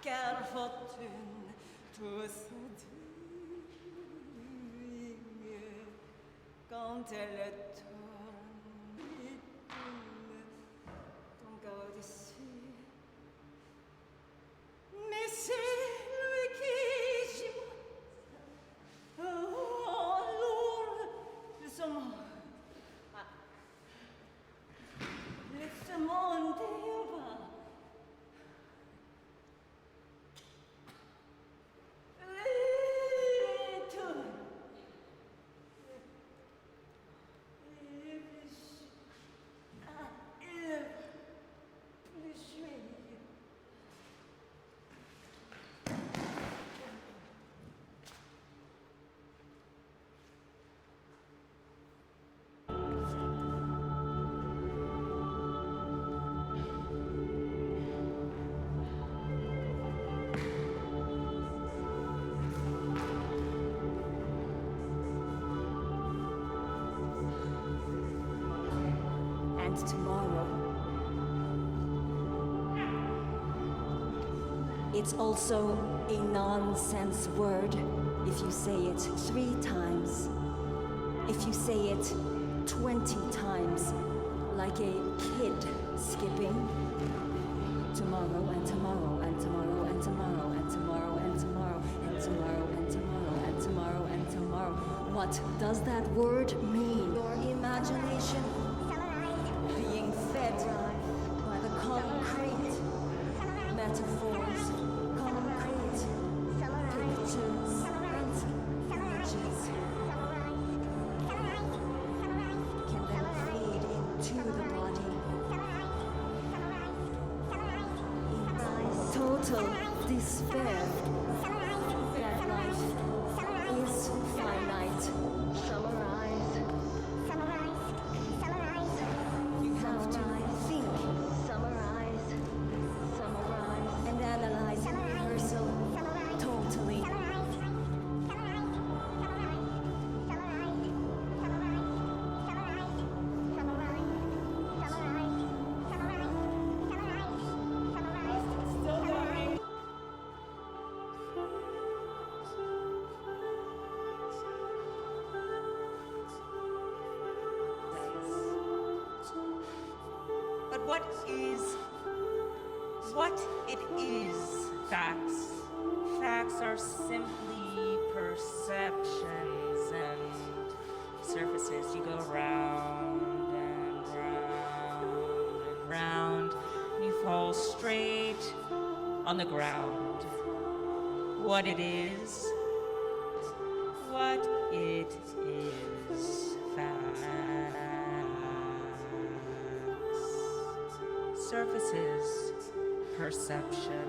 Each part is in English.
Car fortune tout se dit quand elle tourne ton corps dessus. Mais c'est lui qui gît lourd de son monde. Laisse-moi en débat. It's also a nonsense word if you say it 3 times. If you say it 20 times, like a kid skipping. Tomorrow and tomorrow and tomorrow and tomorrow and tomorrow and tomorrow and tomorrow and tomorrow and tomorrow and tomorrow. What does that word mean? Your imagination being fed by the concrete metaphors, concrete pictures and images can then feed into the body in total despair that life is finite. Summarize. You have to think. Summarize. And analyze rehearsal totally. But what it is facts. Facts are simply perceptions and surfaces. You go round and round and round, and you fall straight on the ground. What it is facts. Surfaces, perception.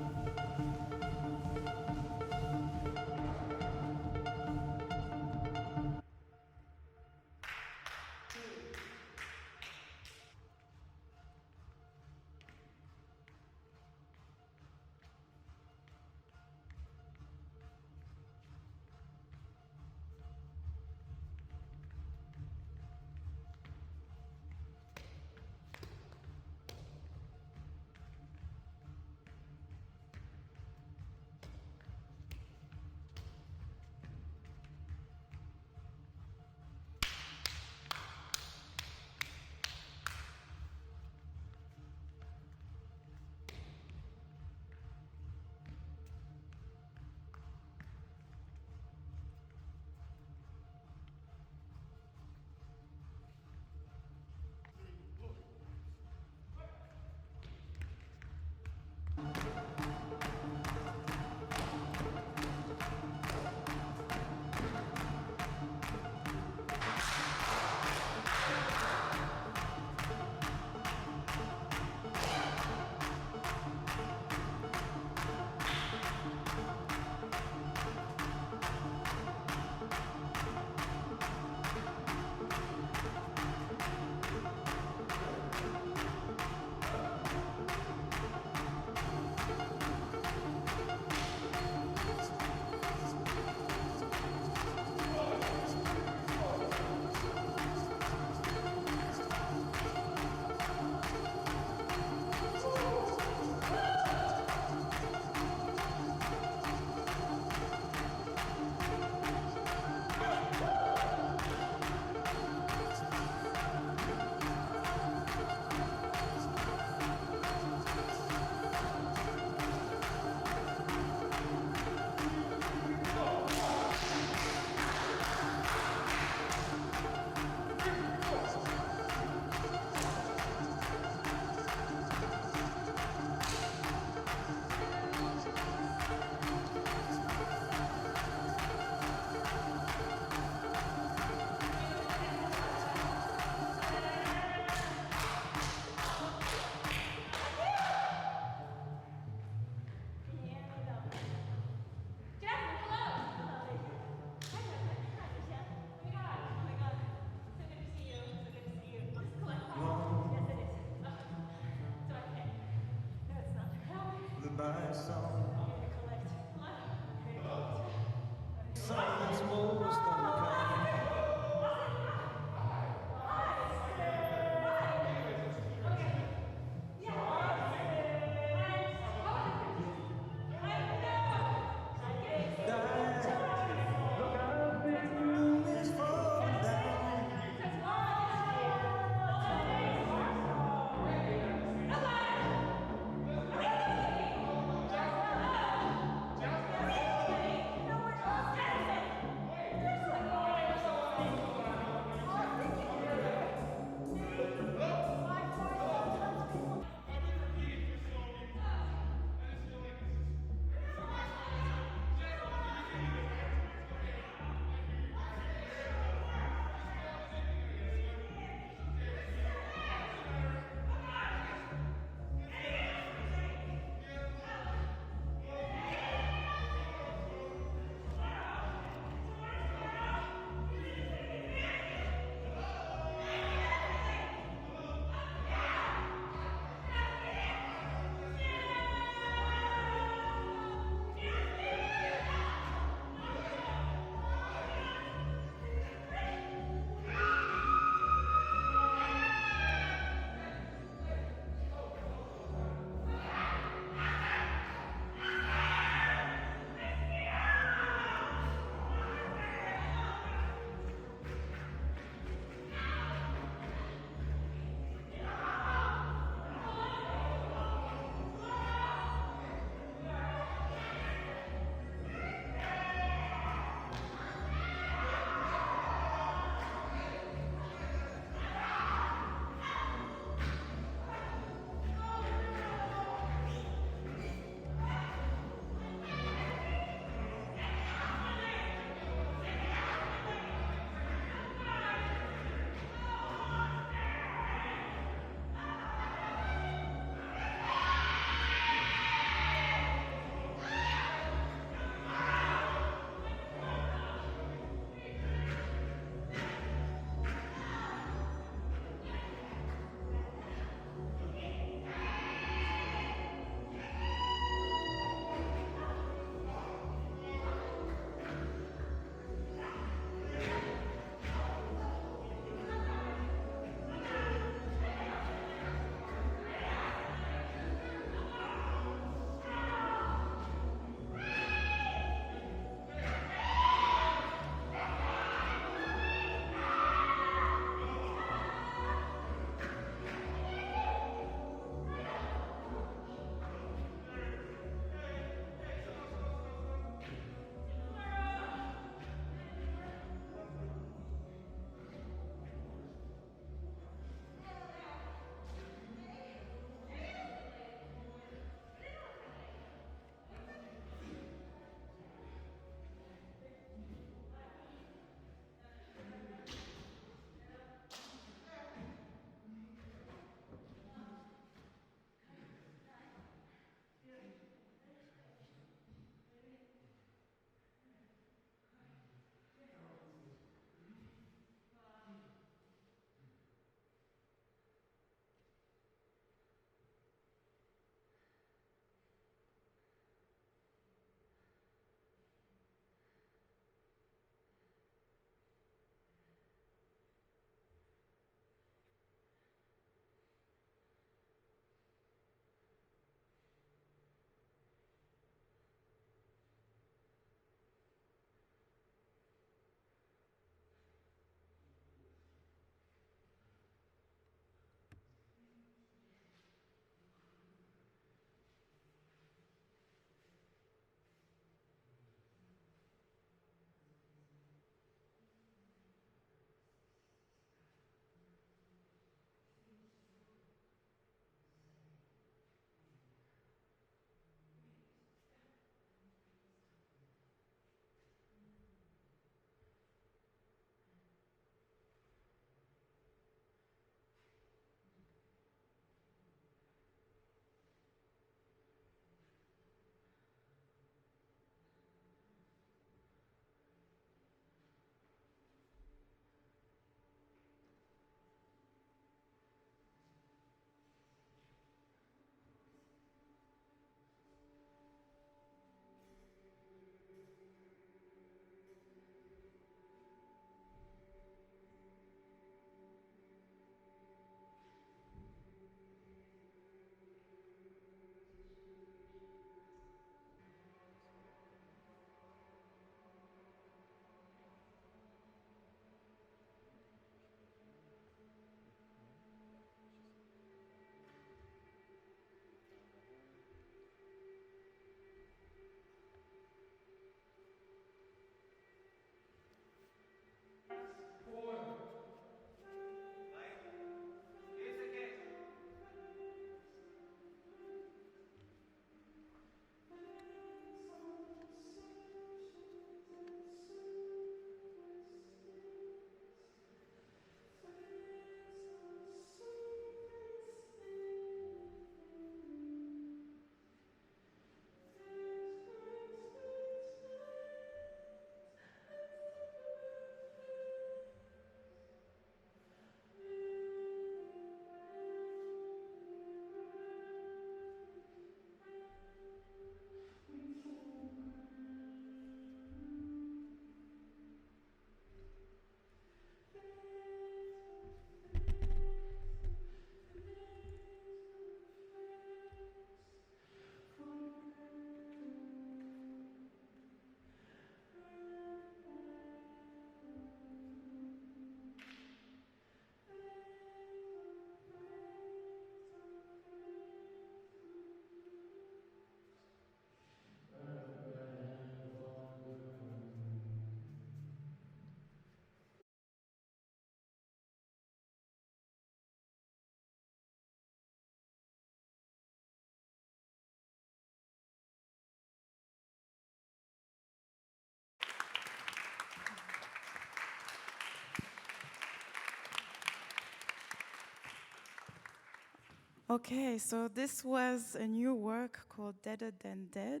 Okay, so this was a new work called Deader Than Dead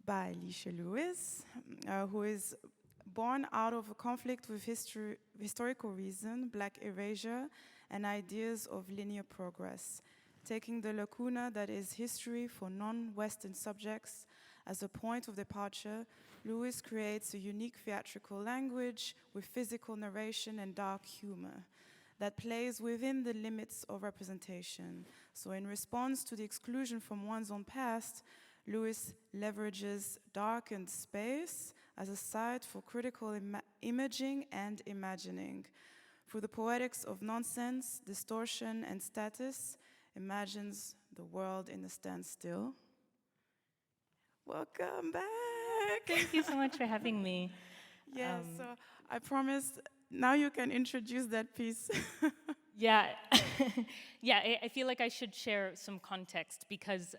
by Ligia Lewis, who is born out of a conflict with historical reason, Black erasure, and ideas of linear progress, taking the lacuna that is history for non-Western subjects as a point of departure. Lewis creates a unique theatrical language with physical narration and dark humor that plays within the limits of representation. So in response to the exclusion from one's own past, Lewis leverages darkened space as a site for critical imaging and imagining. Through the poetics of nonsense, distortion, and status, imagines the world in a standstill. Welcome back. Thank you so much for having me. Yes, so I promised now you can introduce that piece. Yeah, I feel like I should share some context because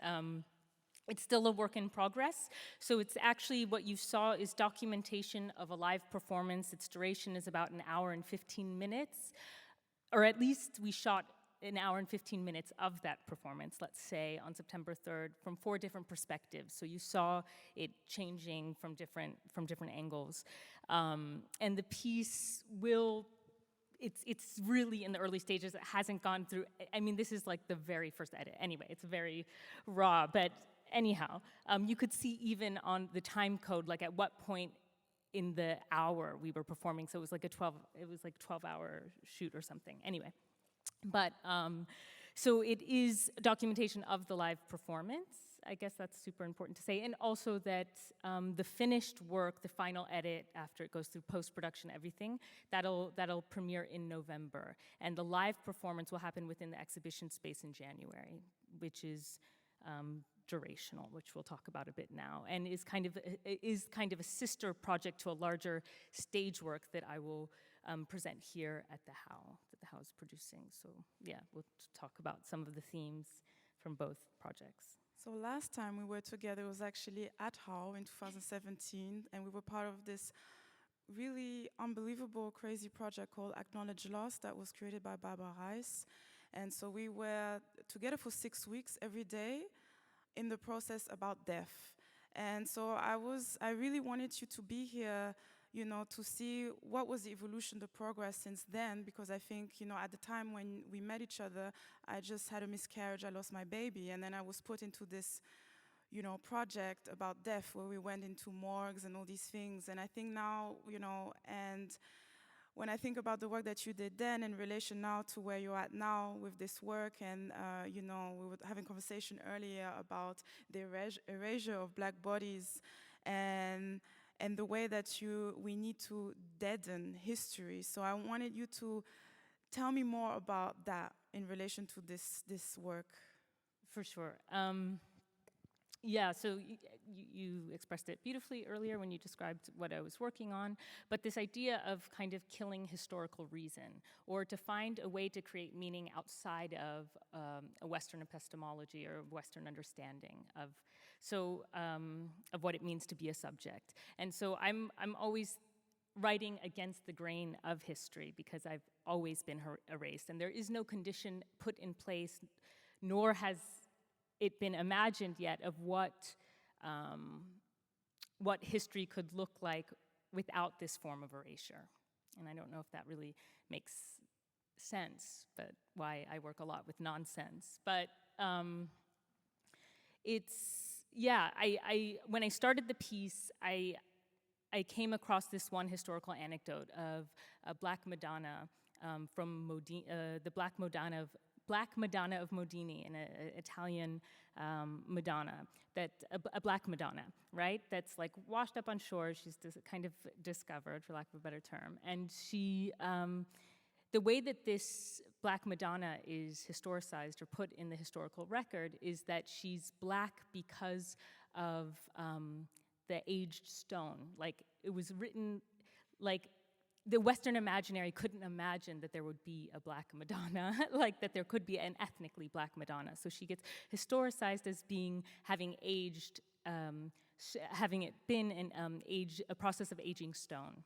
it's still a work in progress. So it's actually what you saw is documentation of a live performance. Its duration is about 1 hour and 15 minutes, or at least we shot 1 hour and 15 minutes of that performance, let's say, on September 3rd, from 4 different perspectives. So you saw it changing from different angles. And the piece it's really in the early stages. It hasn't gone through, I mean, this is like the very first edit. Anyway, it's very raw, but anyhow, you could see even on the time code, like at what point in the hour we were performing. So it was like 12-hour shoot or something. Anyway. But, so it is documentation of the live performance. I guess that's super important to say. And also that the finished work, the final edit, after it goes through post-production, everything, that'll premiere in November. And the live performance will happen within the exhibition space in January, which is durational, which we'll talk about a bit now, and is kind of a sister project to a larger stage work that I will present here at the How, that the How is producing. So yeah, we'll talk about some of the themes from both projects. So last time we were together was actually at How in 2017, and we were part of this really unbelievable, crazy project called Acknowledge Loss that was created by Barbara Rice. And so we were together for 6 weeks every day in the process about death. And so I really wanted you to be here, you know, to see what was the evolution, the progress since then, because I think, you know, at the time when we met each other, I just had a miscarriage, I lost my baby, and then I was put into this, you know, project about death where we went into morgues and all these things. And I think now, you know, and when I think about the work that you did then in relation now to where you're at now with this work, and you know, we were having conversation earlier about the erasure of Black bodies and the way that we need to deaden history. So I wanted you to tell me more about that in relation to this work. For sure. Yeah, so you expressed it beautifully earlier when you described what I was working on, but this idea of kind of killing historical reason, or to find a way to create meaning outside of a Western epistemology or Western understanding of what it means to be a subject. And so I'm always writing against the grain of history because I've always been erased, and there is no condition put in place, nor has it been imagined yet of what history could look like without this form of erasure. And I don't know if that really makes sense, but why I work a lot with nonsense. But when I started the piece, I came across this one historical anecdote of a Black Madonna from the Black Madonna of Modini, an Italian Madonna, a Black Madonna, right? That's like washed up on shore. She's kind of discovered, for lack of a better term. And she, the way that this Black Madonna is historicized or put in the historical record is that she's Black because of the aged stone. Like, it was written, like, the Western imaginary couldn't imagine that there would be a Black Madonna, like that there could be an ethnically Black Madonna. So she gets historicized as having aged, having it been a process of aging stone.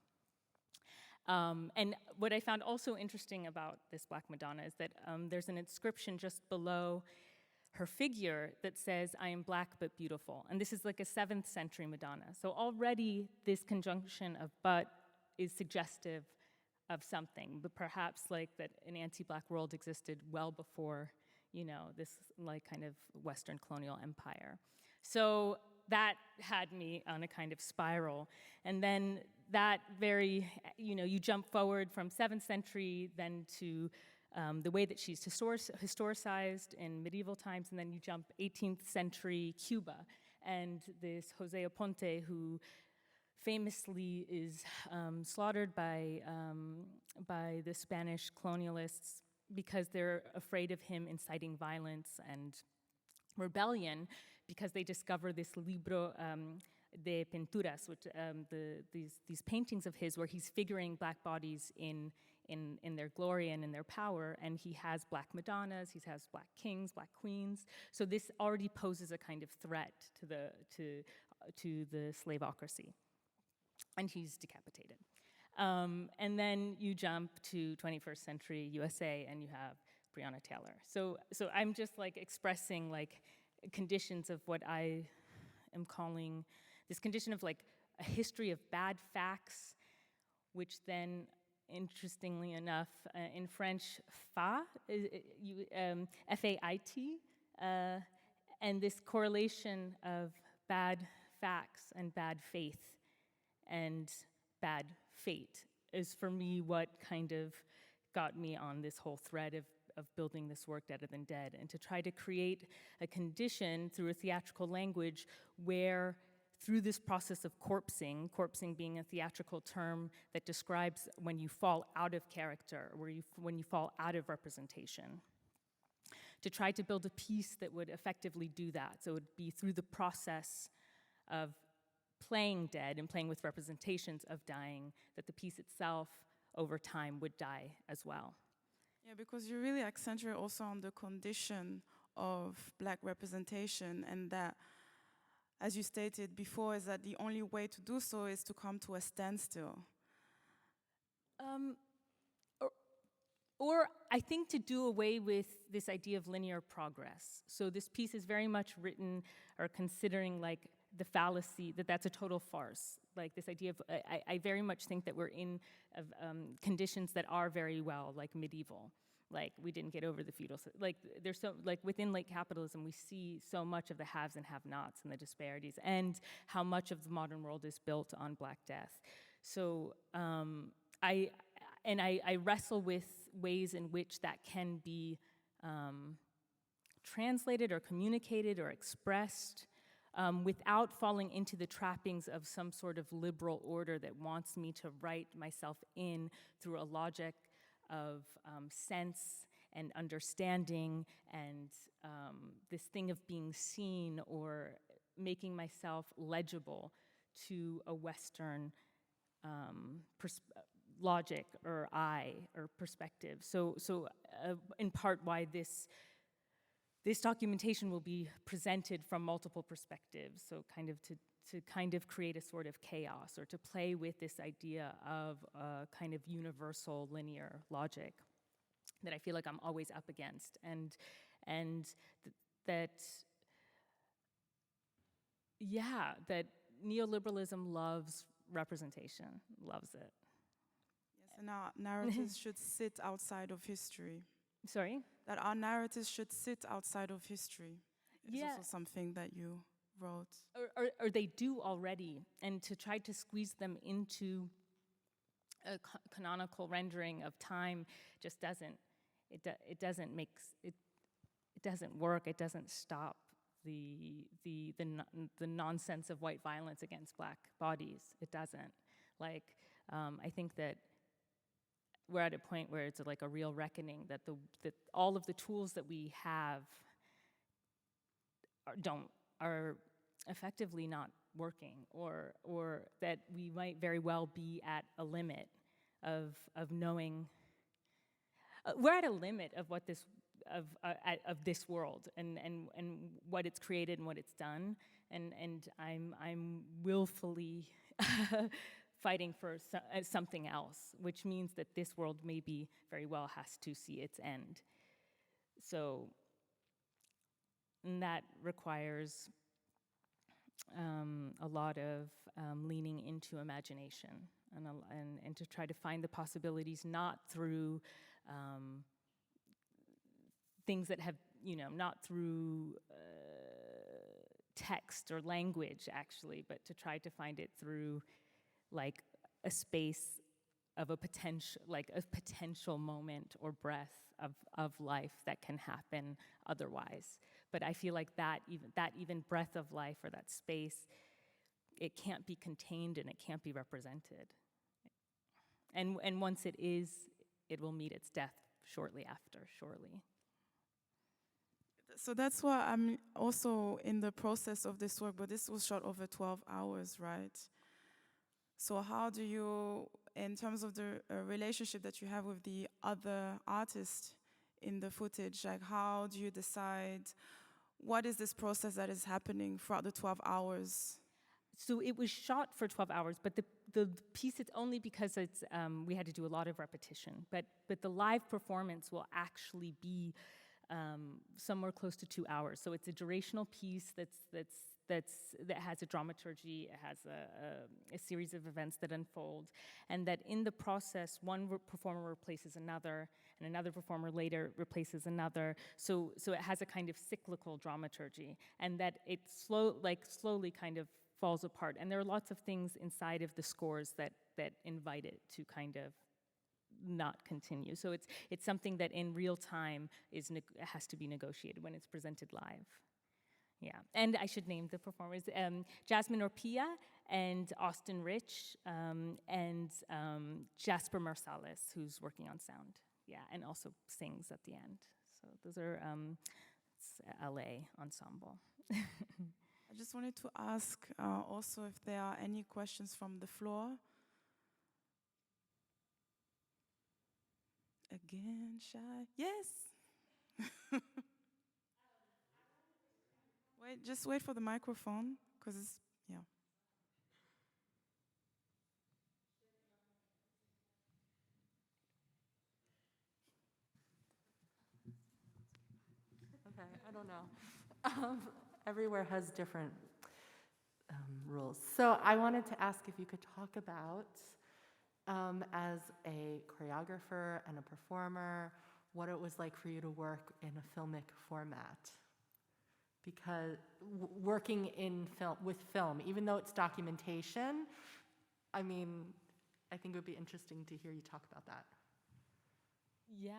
And what I found also interesting about this Black Madonna is that there's an inscription just below her figure that says, "I am black but beautiful." And this is like a 7th century Madonna. So already this conjunction of but is suggestive of something, but perhaps like that an anti-black world existed well before, you know, this like kind of Western colonial empire. So that had me on a kind of spiral. And then that very, you know, you jump forward from 7th century then to the way that she's historicized in medieval times, and then you jump 18th century Cuba, and this Jose Aponte, who famously is slaughtered by the Spanish colonialists because they're afraid of him inciting violence and rebellion, because they discover this libro de pinturas, which these paintings of his where he's figuring black bodies in their glory and in their power, and he has black Madonnas, he has black kings, black queens. So this already poses a kind of threat to the slaveocracy, and he's decapitated. And then you jump to 21st century USA, and you have Breonna Taylor. So I'm just like expressing like conditions of what I am calling this condition of like a history of bad facts, which then, interestingly enough, in French, F-A-I-T, and this correlation of bad facts and bad faith and bad fate is for me what kind of got me on this whole thread of building this work, Deader Than Dead, and to try to create a condition through a theatrical language where, through this process of corpsing being a theatrical term that describes when you fall out of character, when you fall out of representation, to try to build a piece that would effectively do that. So it would be through the process of playing dead and playing with representations of dying, that the piece itself over time would die as well. Yeah, because you really accentuate also on the condition of black representation, and that, as you stated before, is that the only way to do so is to come to a standstill. Or I think to do away with this idea of linear progress. So this piece is very much written or considering like the fallacy that that's a total farce. Like this idea of, I very much think that we're in conditions that are very well like medieval. Like we didn't get over the feudal, like there's so, like within late capitalism, we see so much of the haves and have-nots and the disparities, and how much of the modern world is built on Black death. So I wrestle with ways in which that can be translated or communicated or expressed without falling into the trappings of some sort of liberal order that wants me to write myself in through a logic of sense and understanding and this thing of being seen or making myself legible to a Western logic or eye or perspective. So in part why this documentation will be presented from multiple perspectives, so kind of to kind of create a sort of chaos, or to play with this idea of a kind of universal linear logic that I feel like I'm always up against, and that neoliberalism loves representation, loves it. Yes, and our narratives should sit outside of history. Sorry? That our narratives should sit outside of history. It's Yeah. also something that you wrote. Or they do already, and to try to squeeze them into a canonical rendering of time just doesn't work. It doesn't stop the nonsense of white violence against Black bodies. It doesn't. Like I think that we're at a point where it's like a real reckoning that all of the tools that we have are effectively not working, or that we might very well be at a limit of knowing. We're at a limit of what this of this world and what it's created and what it's done, and I'm willfully fighting for something else, which means that this world maybe very well has to see its end. So and that requires a lot of leaning into imagination and to try to find the possibilities not through things that have, not through text or language actually, but to try to find it through like a space of a potential moment or breath of life that can happen otherwise. But I feel like that even breath of life or that space, it can't be contained and it can't be represented. And once it is, it will meet its death shortly after, surely. So that's why I'm also in the process of this work, but this was shot over 12 hours, right? So how do you, in terms of the relationship that you have with the other artists in the footage, like how do you decide what is this process that is happening throughout the 12 hours? So it was shot for 12 hours, but the piece, it's only because it's we had to do a lot of repetition. But the live performance will actually be somewhere close to 2 hours. So it's a durational piece that has a dramaturgy, it has a series of events that unfold, and that in the process, one performer replaces another, and another performer later replaces another. So it has a kind of cyclical dramaturgy, and that it slowly kind of falls apart. And there are lots of things inside of the scores that invite it to kind of not continue. So it's something that in real time has to be negotiated when it's presented live. Yeah, and I should name the performers: Jasmine Orpilla and Austin Rich and Jasper Marsalis, who's working on sound. Yeah, and also sings at the end. So those are it's LA ensemble. I just wanted to ask also if there are any questions from the floor. Again, shy. Yes. Just wait for the microphone, because it's, yeah. Okay, I don't know. Everywhere has different rules. So I wanted to ask if you could talk about, as a choreographer and a performer, what it was like for you to work in a filmic format. Because working in with film, even though it's documentation, I mean, I think it would be interesting to hear you talk about that. Yeah.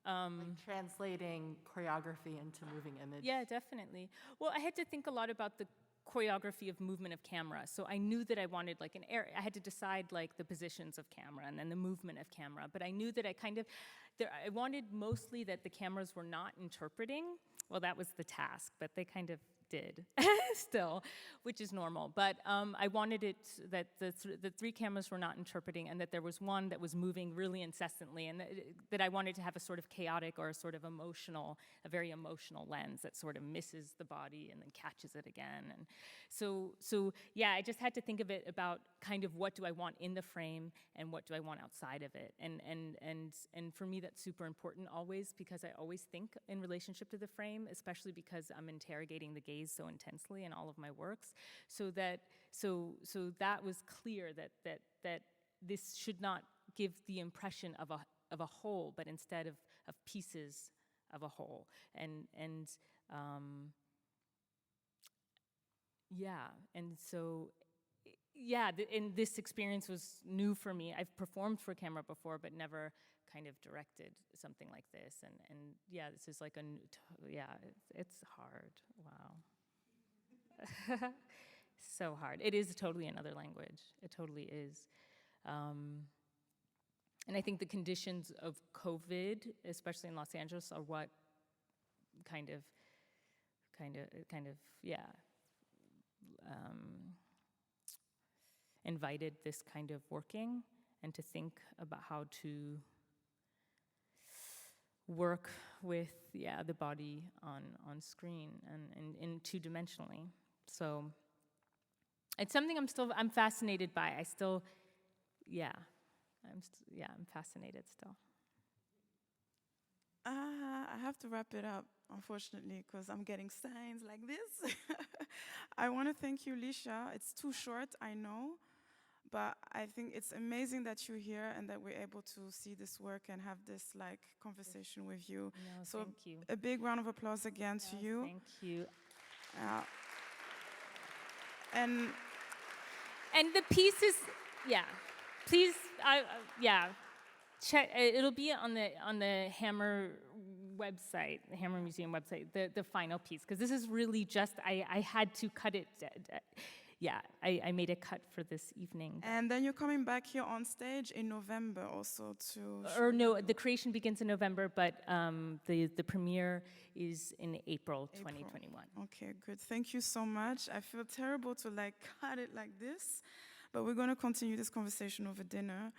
Like translating choreography into moving image. Yeah, definitely. Well, I had to think a lot about the choreography of movement of camera. So I knew that I wanted like an area. I had to decide like the positions of camera and then the movement of camera. But I knew that I wanted mostly that the cameras were not interpreting. Well, that was the task, but they kind of did still, which is normal. But I wanted it that the three cameras were not interpreting, and that there was one that was moving really incessantly, and that I wanted to have a sort of chaotic or a sort of emotional, a very emotional lens that sort of misses the body and then catches it again. And so yeah, I just had to think of it about kind of what do I want in the frame and what do I want outside of it. And for me, that's super important always, because I always think in relationship to the frame, especially because I'm interrogating the gaze so intensely in all of my works. So that was clear that this should not give the impression of a whole, but instead of pieces of a whole. And and this experience was new for me. I've performed for camera before, but never kind of directed something like this. And yeah, this is like it's hard. Wow. So hard. It is totally another language. It totally is. And I think the conditions of COVID, especially in Los Angeles, are what kind of invited this kind of working, and to think about how to work with the body on screen and in two-dimensionally. So it's something I'm fascinated by. I'm fascinated still. I have to wrap it up, unfortunately, because I'm getting signs like this. I want to thank you, Ligia. It's too short, I know, but I think it's amazing that you're here and that we're able to see this work and have this conversation with you. No, So thank you. a big round of applause again to you. Thank you. And the piece is, please, check. It'll be on the Hammer website, the Hammer Museum website, the final piece, because this is really just, I had to cut it. I made a cut for this evening. And then you're coming back here on stage in November also to... Or no, the creation begins in November, but the premiere is in April 2021. Okay, good. Thank you so much. I feel terrible to cut it like this, but we're going to continue this conversation over dinner.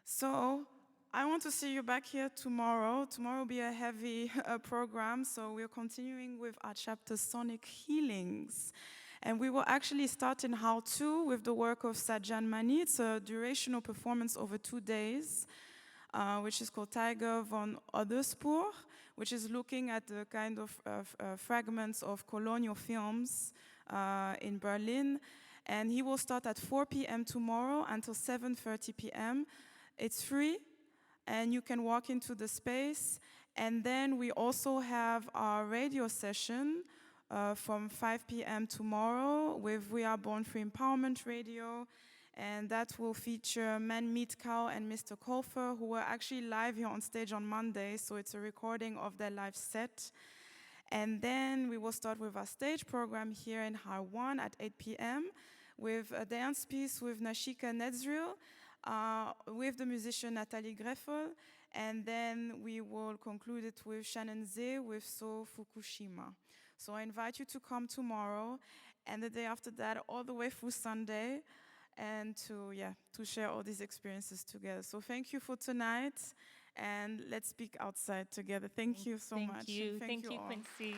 So I want to see you back here tomorrow. Tomorrow will be a heavy program, so we're continuing with our chapter Sonic Healings. And we will actually start in How To with the work of Sajjan Mani. It's a durational performance over 2 days, which is called Tiger von Oderspoor, which is looking at the kind of fragments of colonial films in Berlin. And he will start at 4 p.m. tomorrow until 7:30 p.m. It's free, and you can walk into the space. And then we also have our radio session from 5 p.m. tomorrow with WeAreBornFree Empowerment Radio, and that will feature Man Meat Cow and Mr. Kolfer, who were actually live here on stage on Monday, so it's a recording of their live set. And then we will start with our stage program here in Hall 1 at 8 p.m. with a dance piece with Nashika Nedzril, with the musician Nathalie Anguezomo, and then we will conclude it with Shannon Zere with So Fukushima. So I invite you to come tomorrow and the day after that, all the way through Sunday, and to share all these experiences together. So thank you for tonight, and let's speak outside together. Thank you so much. Thank you, all. Quincy.